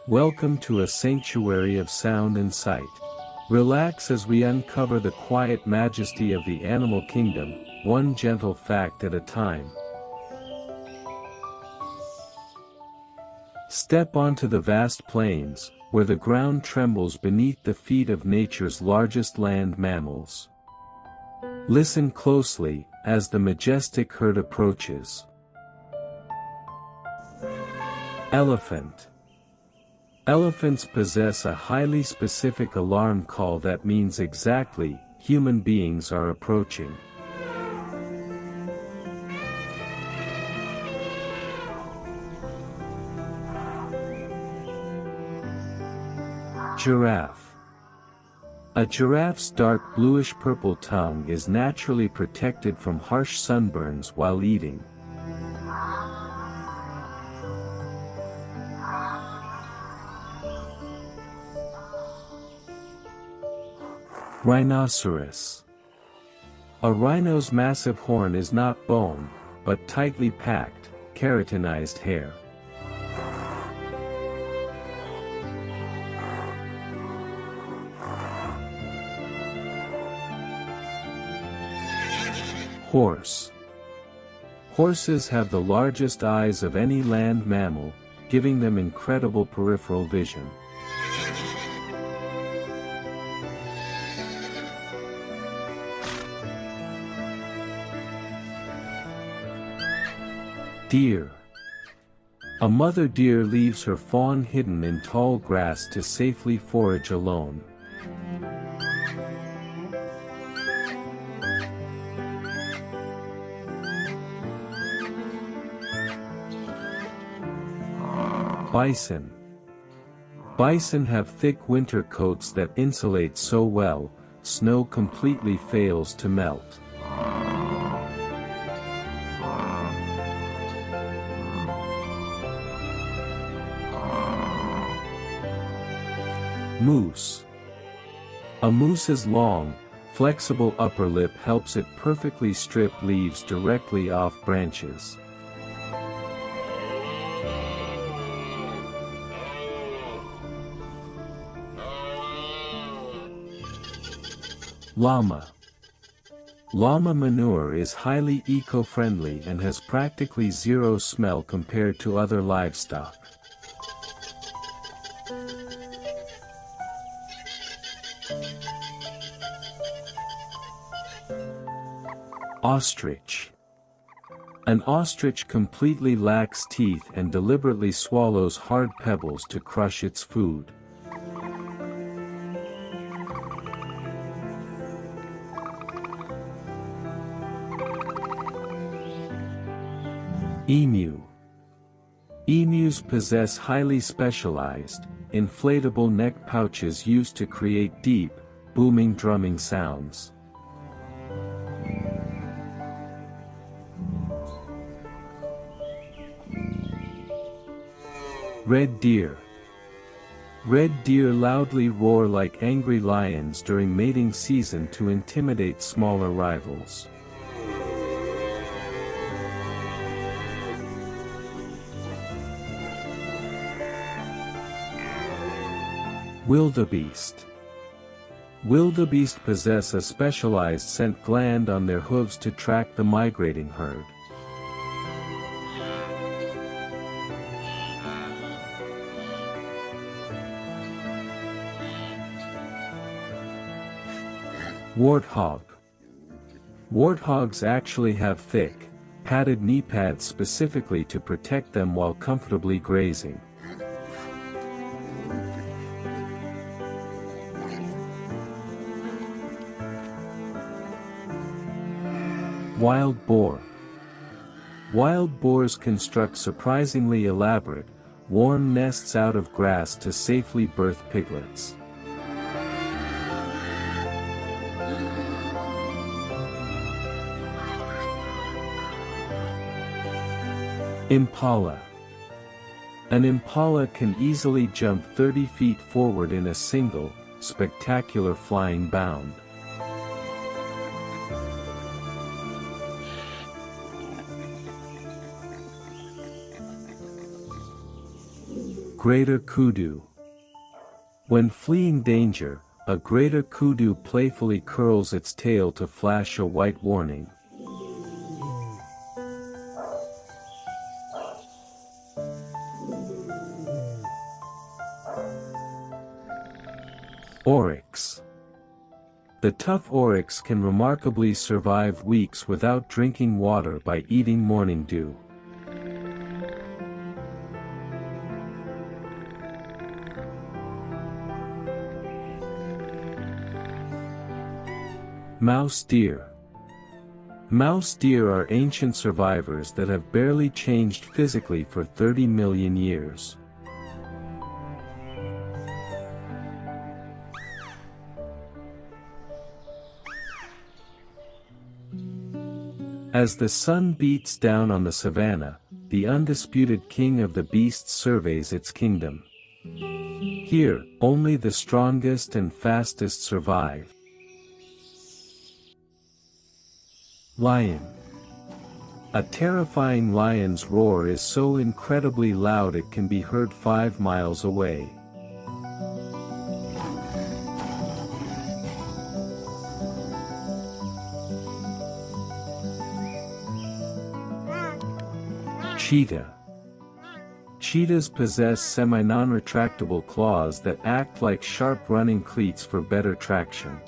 Welcome to a sanctuary of sound and sight. Relax as we uncover the quiet majesty of the animal kingdom, one gentle fact at a time. Step onto the vast plains, where the ground trembles beneath the feet of nature's largest land mammals. Listen closely, as the majestic herd approaches. Elephant. Elephants possess a highly specific alarm call that means exactly, human beings are approaching. Giraffe. A giraffe's dark bluish-purple tongue is naturally protected from harsh sunburns while eating. Rhinoceros. A rhino's massive horn is not bone, but tightly packed, keratinized hair. Horse. Horses have the largest eyes of any land mammal, giving them incredible peripheral vision. Deer. A mother deer leaves her fawn hidden in tall grass to safely forage alone. Bison. Bison have thick winter coats that insulate so well, snow completely fails to melt. Moose. A moose's long, flexible upper lip helps it perfectly strip leaves directly off branches. Llama. Llama manure is highly eco-friendly and has practically zero smell compared to other livestock. Ostrich. An ostrich completely lacks teeth and deliberately swallows hard pebbles to crush its food. Emu. Emus possess highly specialized, inflatable neck pouches used to create deep, booming drumming sounds. Red deer. Red deer loudly roar like angry lions during mating season to intimidate smaller rivals. Wildebeest. Wildebeest possess a specialized scent gland on their hooves to track the migrating herd. Warthog. Warthogs actually have thick, padded knee pads specifically to protect them while comfortably grazing. Wild boar. Wild boars construct surprisingly elaborate, warm nests out of grass to safely birth piglets. Impala. An impala can easily jump 30 feet forward in a single, spectacular flying bound. greater kudu. When fleeing danger, a greater kudu playfully curls its tail to flash a white warning. Oryx. The tough oryx can remarkably survive weeks without drinking water by eating morning dew. Mouse deer. Mouse deer are ancient survivors that have barely changed physically for 30 million years. As the sun beats down on the savanna, the undisputed king of the beasts surveys its kingdom. Here, only the strongest and fastest survive. Lion. A terrifying lion's roar is so incredibly loud it can be heard 5 miles away. Cheetah. Cheetahs possess semi-non-retractable claws that act like sharp running cleats for better traction.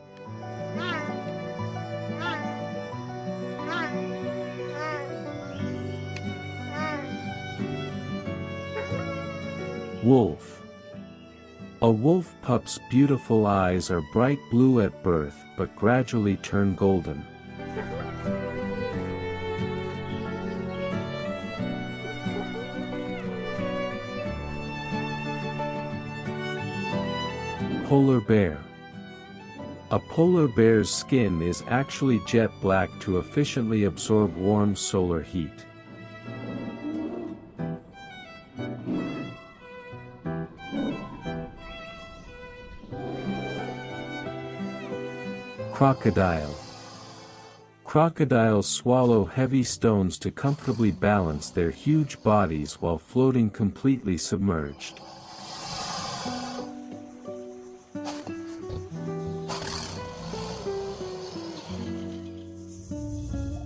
Wolf. A wolf pup's beautiful eyes are bright blue at birth but gradually turn golden. Polar bear. A polar bear's skin is actually jet black to efficiently absorb warm solar heat. Crocodile. Crocodiles swallow heavy stones to comfortably balance their huge bodies while floating completely submerged.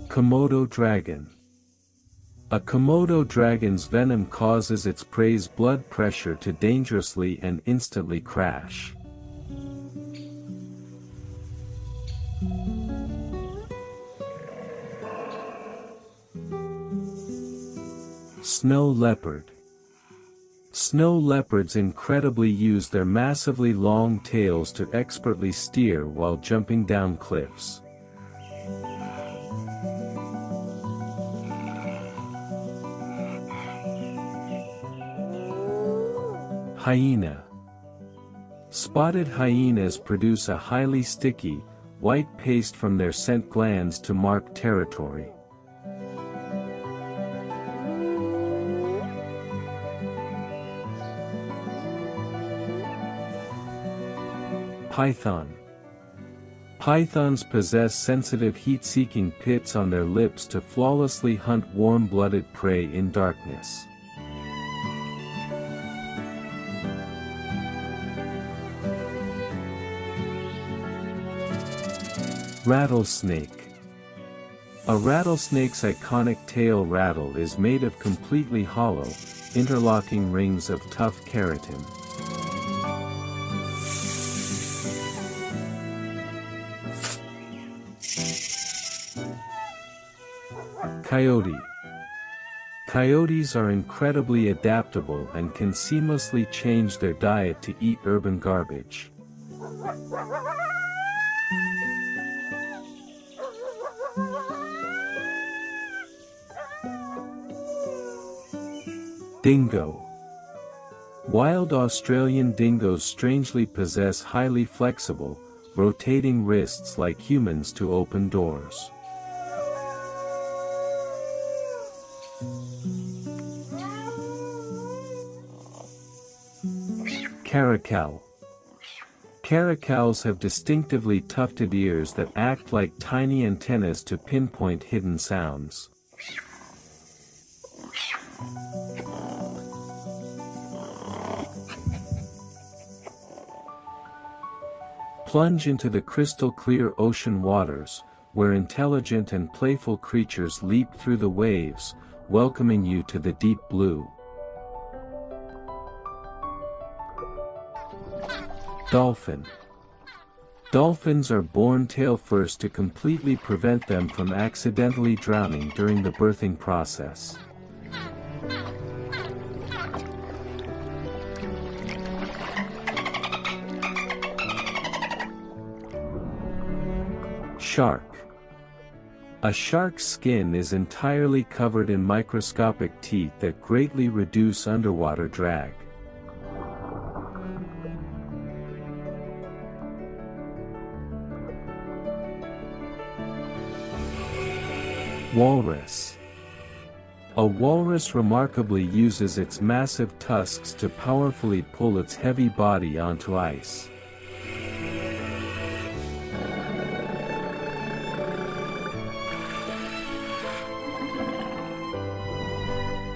Komodo dragon. A Komodo dragon's venom causes its prey's blood pressure to dangerously and instantly crash. Snow leopard. Snow leopards incredibly use their massively long tails to expertly steer while jumping down cliffs. Hyena. Spotted hyenas produce a highly sticky, white paste from their scent glands to mark territory. Python. Pythons possess sensitive heat-seeking pits on their lips to flawlessly hunt warm-blooded prey in darkness. Rattlesnake. A rattlesnake's iconic tail rattle is made of completely hollow, interlocking rings of tough keratin. Coyote. Coyotes are incredibly adaptable and can seamlessly change their diet to eat urban garbage. Dingo. Wild Australian dingoes strangely possess highly flexible, rotating wrists like humans to open doors. Caracal. Caracals have distinctively tufted ears that act like tiny antennas to pinpoint hidden sounds. Plunge into the crystal-clear ocean waters, where intelligent and playful creatures leap through the waves, welcoming you to the deep blue. Dolphin. Dolphins are born tail first to completely prevent them from accidentally drowning during the birthing process. Shark. A shark's skin is entirely covered in microscopic teeth that greatly reduce underwater drag. Walrus. A walrus remarkably uses its massive tusks to powerfully pull its heavy body onto ice.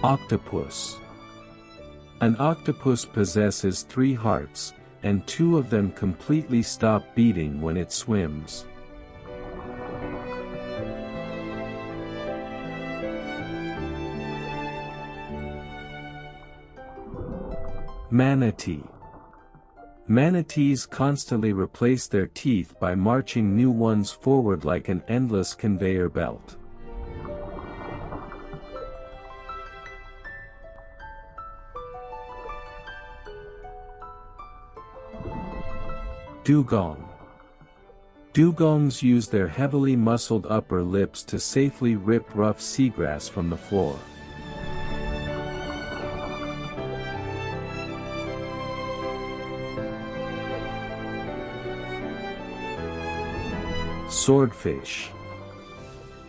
Octopus. An octopus possesses 3 hearts, and 2 of them completely stop beating when it swims. Manatee. Manatees constantly replace their teeth by marching new ones forward like an endless conveyor belt. Dugong. Dugongs use their heavily muscled upper lips to safely rip rough seagrass from the floor. Swordfish.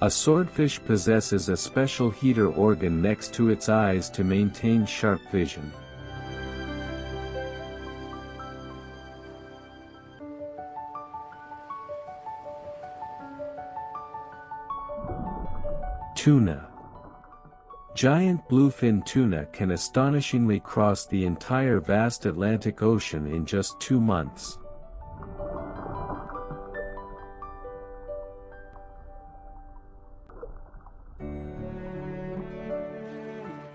A swordfish possesses a special heater organ next to its eyes to maintain sharp vision. Tuna. Giant bluefin tuna can astonishingly cross the entire vast Atlantic Ocean in just 2 months.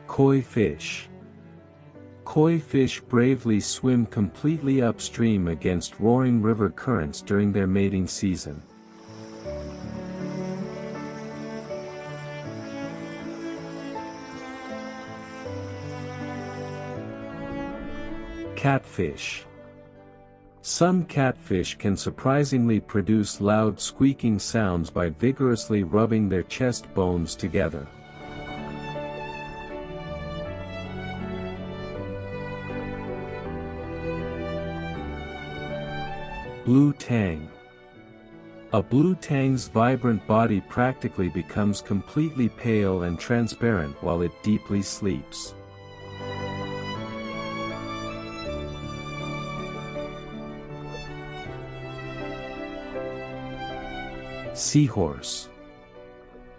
Koi fish. Koi fish bravely swim completely upstream against roaring river currents during their mating season. Catfish. Some catfish can surprisingly produce loud squeaking sounds by vigorously rubbing their chest bones together. Blue tang. A blue tang's vibrant body practically becomes completely pale and transparent while it deeply sleeps. Seahorse.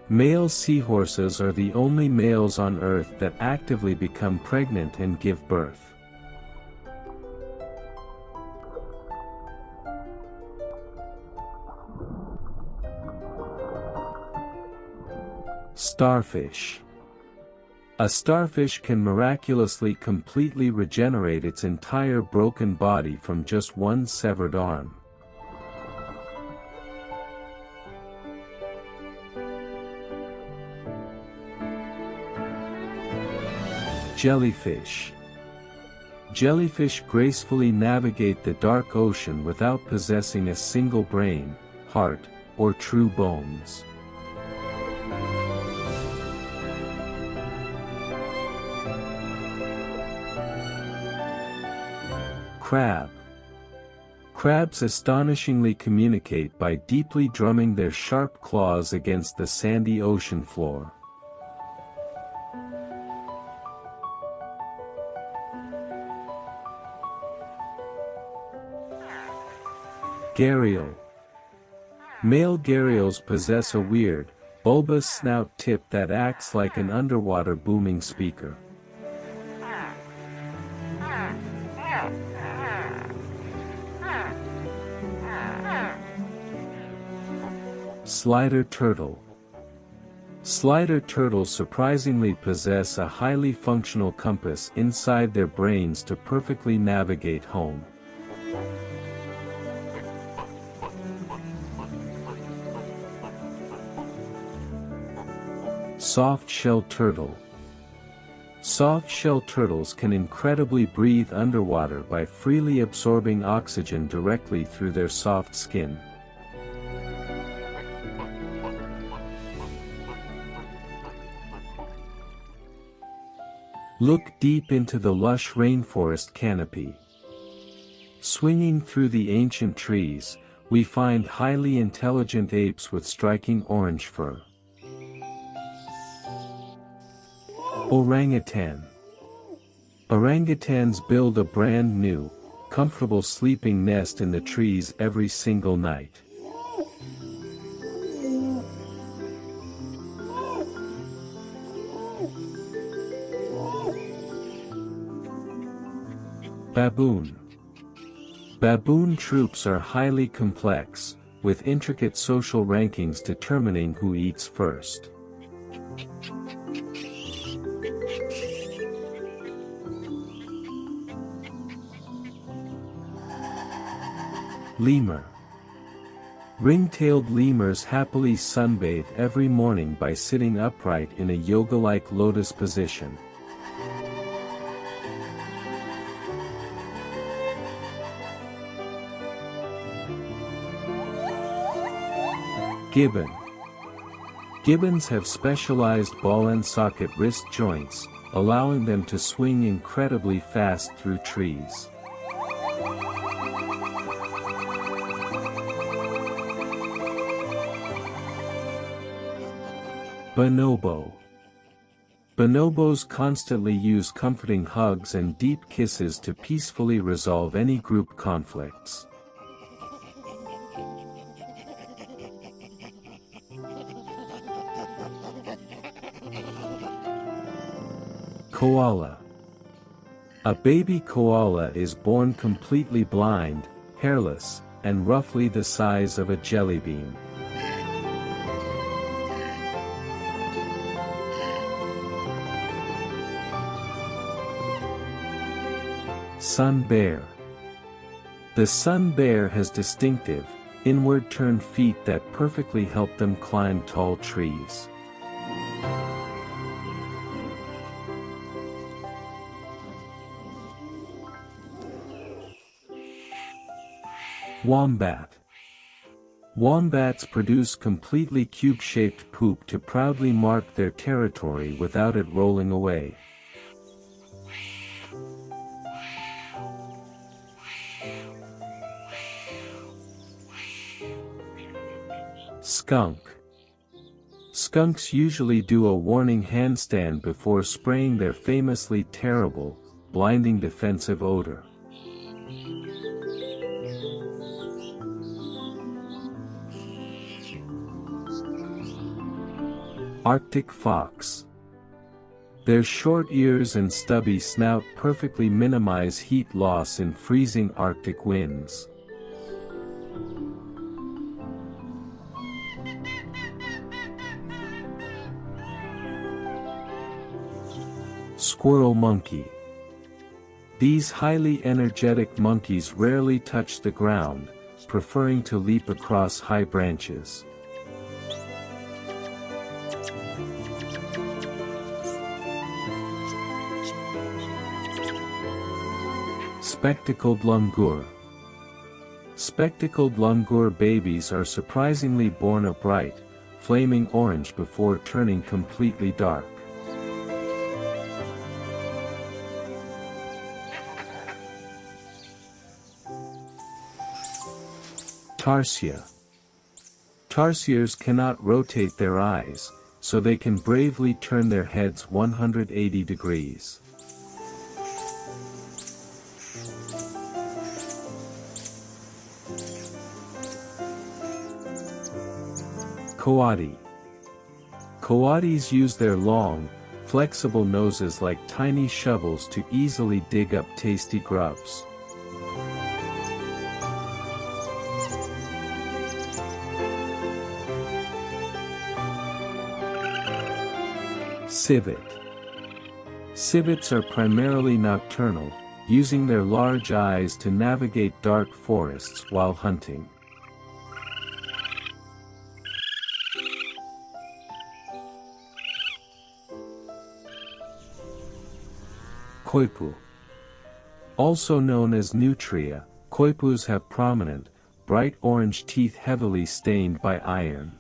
Male seahorses are the only males on Earth that actively become pregnant and give birth. Starfish. A starfish can miraculously completely regenerate its entire broken body from just one severed arm. Jellyfish. Jellyfish gracefully navigate the dark ocean without possessing a single brain, heart, or true bones. Crab. Crabs astonishingly communicate by deeply drumming their sharp claws against the sandy ocean floor. Gharial. Male gharials possess a weird, bulbous snout tip that acts like an underwater booming speaker. Slider turtle. Slider turtles surprisingly possess a highly functional compass inside their brains to perfectly navigate home. Soft-shell turtle. Soft-shell turtles can incredibly breathe underwater by freely absorbing oxygen directly through their soft skin. Look deep into the lush rainforest canopy. Swinging through the ancient trees, we find highly intelligent apes with striking orange fur. Orangutan. Orangutans build a brand new, comfortable sleeping nest in the trees every single night. Baboon. Baboon troops are highly complex, with intricate social rankings determining who eats first. Lemur. Ring-tailed lemurs happily sunbathe every morning by sitting upright in a yoga-like lotus position. Gibbon. Gibbons have specialized ball and socket wrist joints, allowing them to swing incredibly fast through trees. Bonobo. Bonobos constantly use comforting hugs and deep kisses to peacefully resolve any group conflicts. Koala. A baby koala is born completely blind, hairless, and roughly the size of a jelly bean. Sun bear. The sun bear has distinctive, inward-turned feet that perfectly help them climb tall trees. Wombat. Wombats produce completely cube-shaped poop to proudly mark their territory without it rolling away. Skunk. Skunks usually do a warning handstand before spraying their famously terrible, blinding defensive odor. Arctic fox. Their short ears and stubby snout perfectly minimize heat loss in freezing Arctic winds. Squirrel monkey. These highly energetic monkeys rarely touch the ground, preferring to leap across high branches. Spectacled langur. Spectacled langur babies are surprisingly born a bright, flaming orange before turning completely dark. Tarsier. Tarsiers cannot rotate their eyes, so they can bravely turn their heads 180 degrees. Coati. Coatis use their long, flexible noses like tiny shovels to easily dig up tasty grubs. Civet. Civets are primarily nocturnal, using their large eyes to navigate dark forests while hunting. Koipu. Also known as nutria, koipus have prominent, bright orange teeth heavily stained by iron.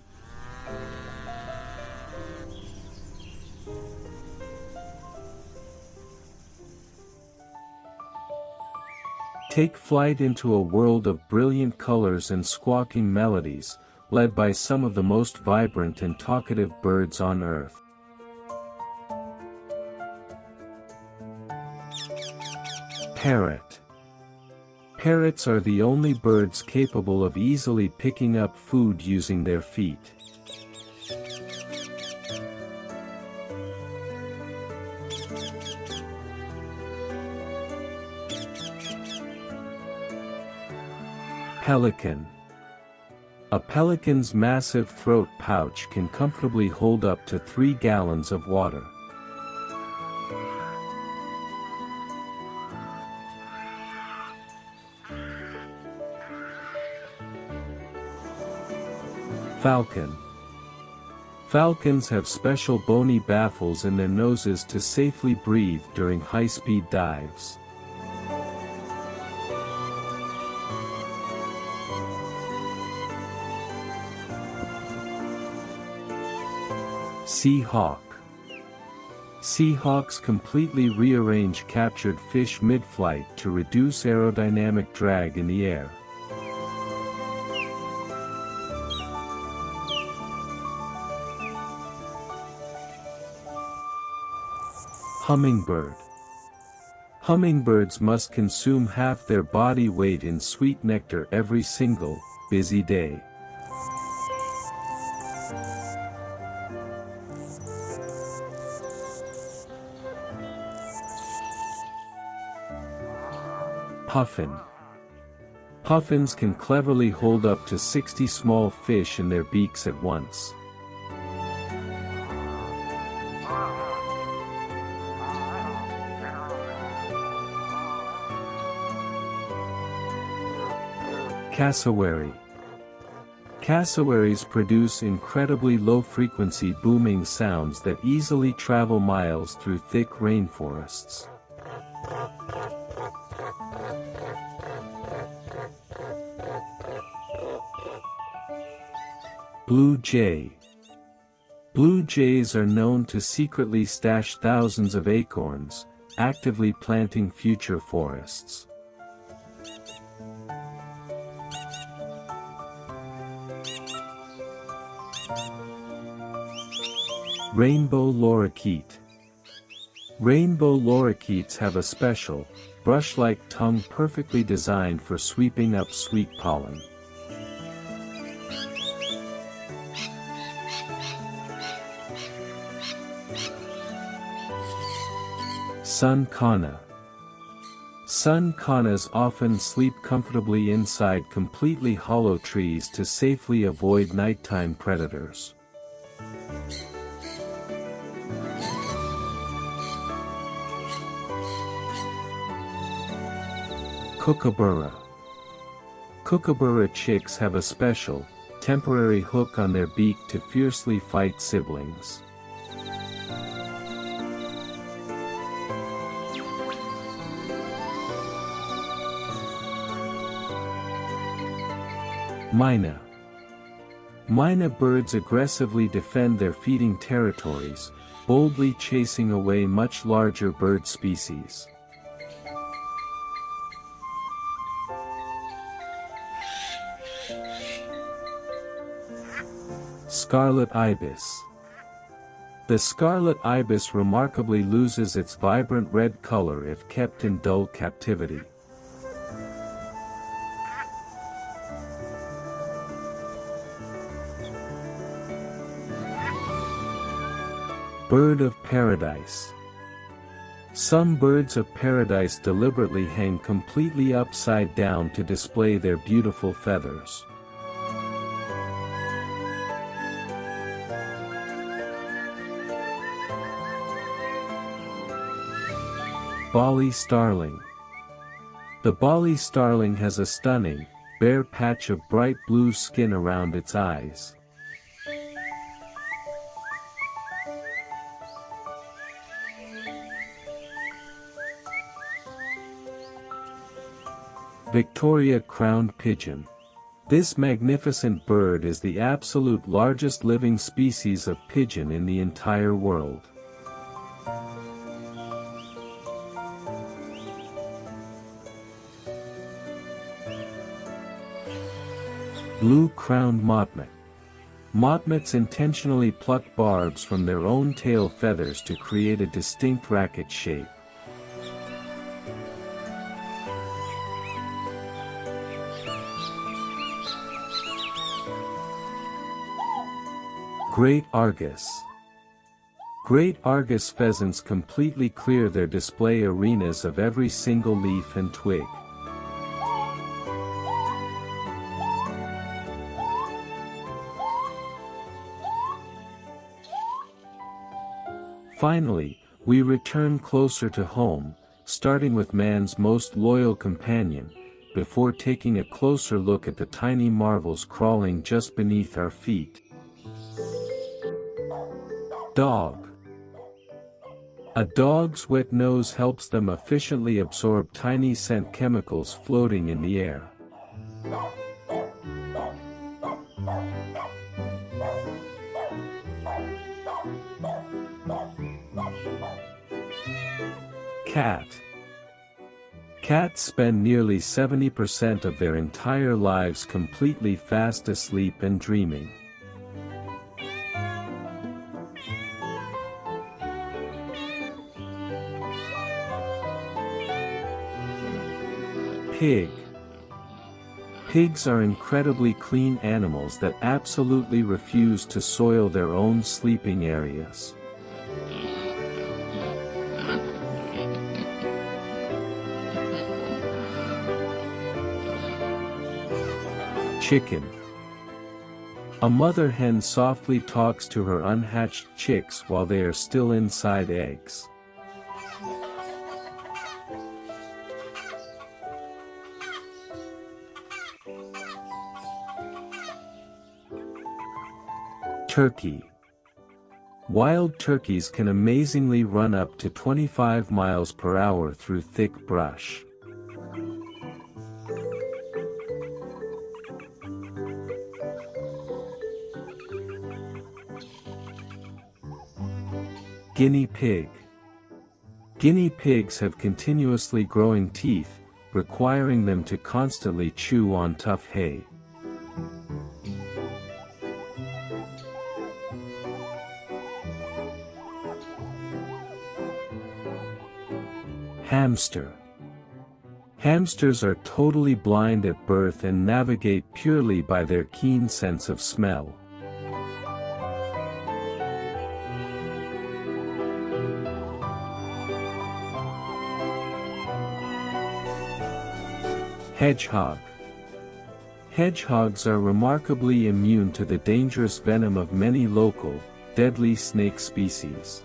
Take flight into a world of brilliant colors and squawking melodies, led by some of the most vibrant and talkative birds on Earth. Parrot. Parrots are the only birds capable of easily picking up food using their feet. Pelican. A pelican's massive throat pouch can comfortably hold up to 3 gallons of water. Falcon. Falcons have special bony baffles in their noses to safely breathe during high-speed dives. Sea hawk. Sea hawks completely rearrange captured fish mid-flight to reduce aerodynamic drag in the air. Hummingbird. Hummingbirds must consume half their body weight in sweet nectar every single, busy day. Puffin. Puffins can cleverly hold up to 60 small fish in their beaks at once. Cassowary. Cassowaries produce incredibly low-frequency booming sounds that easily travel miles through thick rainforests. Blue jay. Blue jays are known to secretly stash thousands of acorns, actively planting future forests. Rainbow lorikeet. Rainbow lorikeets have a special, brush-like tongue perfectly designed for sweeping up sweet pollen. Sun kana. Sun kanas often sleep comfortably inside completely hollow trees to safely avoid nighttime predators. Kookaburra. Kookaburra chicks have a special, temporary hook on their beak to fiercely fight siblings. Myna. Myna birds aggressively defend their feeding territories, boldly chasing away much larger bird species. Scarlet ibis. The scarlet ibis remarkably loses its vibrant red color if kept in dull captivity. Bird of paradise. Some birds of paradise deliberately hang completely upside down to display their beautiful feathers. Bali starling. The Bali starling has a stunning, bare patch of bright blue skin around its eyes. Victoria crowned pigeon. This magnificent bird is the absolute largest living species of pigeon in the entire world. Blue-crowned motmot. Motmots intentionally pluck barbs from their own tail feathers to create a distinct racket shape. Great Argus. Great Argus pheasants completely clear their display arenas of every single leaf and twig. Finally, we return closer to home, starting with man's most loyal companion, before taking a closer look at the tiny marvels crawling just beneath our feet. Dog. A dog's wet nose helps them efficiently absorb tiny scent chemicals floating in the air. Cat. Cats spend nearly 70% of their entire lives completely fast asleep and dreaming. Pig. Pigs are incredibly clean animals that absolutely refuse to soil their own sleeping areas. Chicken. A mother hen softly talks to her unhatched chicks while they are still inside eggs. Turkey. Wild turkeys can amazingly run up to 25 miles per hour through thick brush. Guinea pig. Guinea pigs have continuously growing teeth, requiring them to constantly chew on tough hay. Hamster. Hamsters are totally blind at birth and navigate purely by their keen sense of smell. Hedgehog. Hedgehogs are remarkably immune to the dangerous venom of many local, deadly snake species.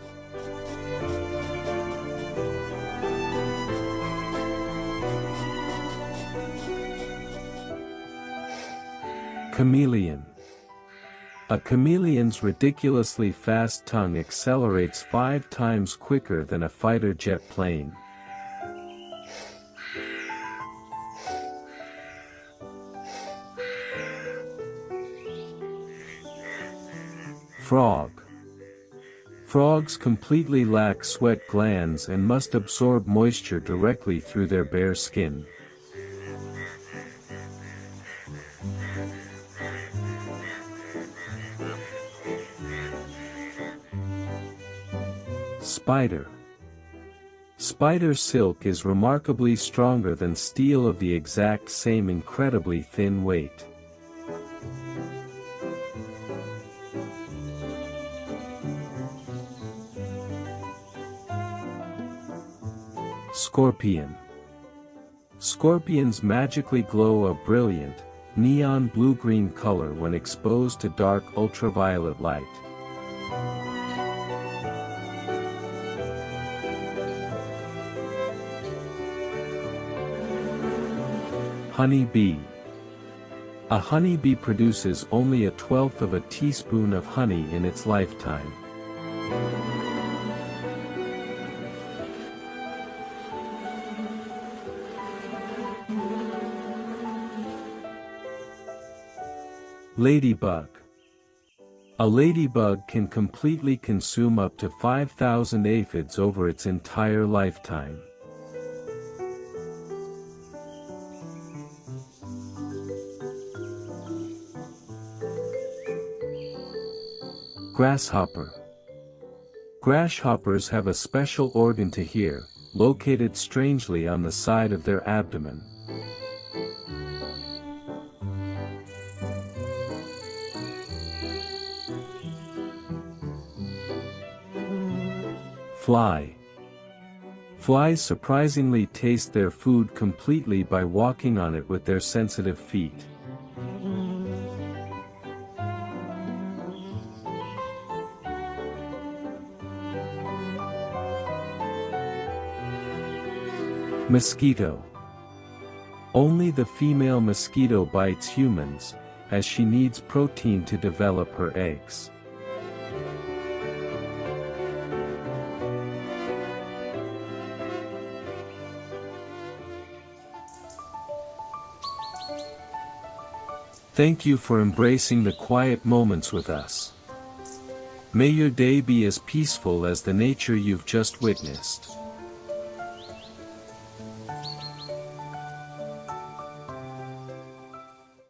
Chameleon. A chameleon's ridiculously fast tongue accelerates 5 times quicker than a fighter jet plane. Frog. Frogs completely lack sweat glands and must absorb moisture directly through their bare skin. Spider. Spider silk is remarkably stronger than steel of the exact same incredibly thin weight. Scorpion. Scorpions magically glow a brilliant, neon blue-green color when exposed to dark ultraviolet light. Honey bee. A honeybee produces only 1/12 of a teaspoon of honey in its lifetime. Ladybug. A ladybug can completely consume up to 5,000 aphids over its entire lifetime. Grasshopper. Grasshoppers have a special organ to hear, located strangely on the side of their abdomen. Fly. Flies surprisingly taste their food completely by walking on it with their sensitive feet. Mosquito. Only the female mosquito bites humans, as she needs protein to develop her eggs. Thank you for embracing the quiet moments with us. May your day be as peaceful as the nature you've just witnessed.